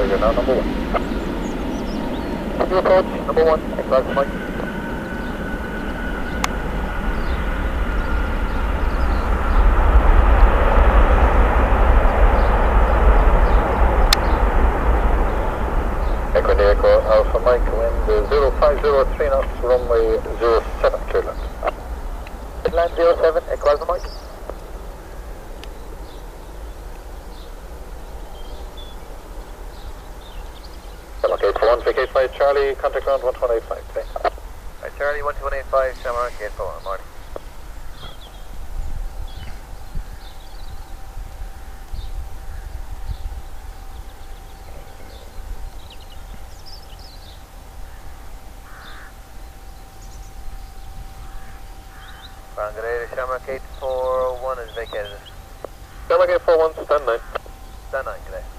Sorry, you're now number 1. You approach, number 1, exhaust mic. Echo Alpha Mike, wind 0503 knots, runway 07, clear land. Land 07, Echo Alpha Mike. Okay, for 1 Charlie, contact ground 1185, okay. Right, Charlie, 12185, Shamrock, gate 4, morning. Bangalore, Shamrock, gate 41 is vacated. Shamrock gate 41, stand 9. Stand 9, good day.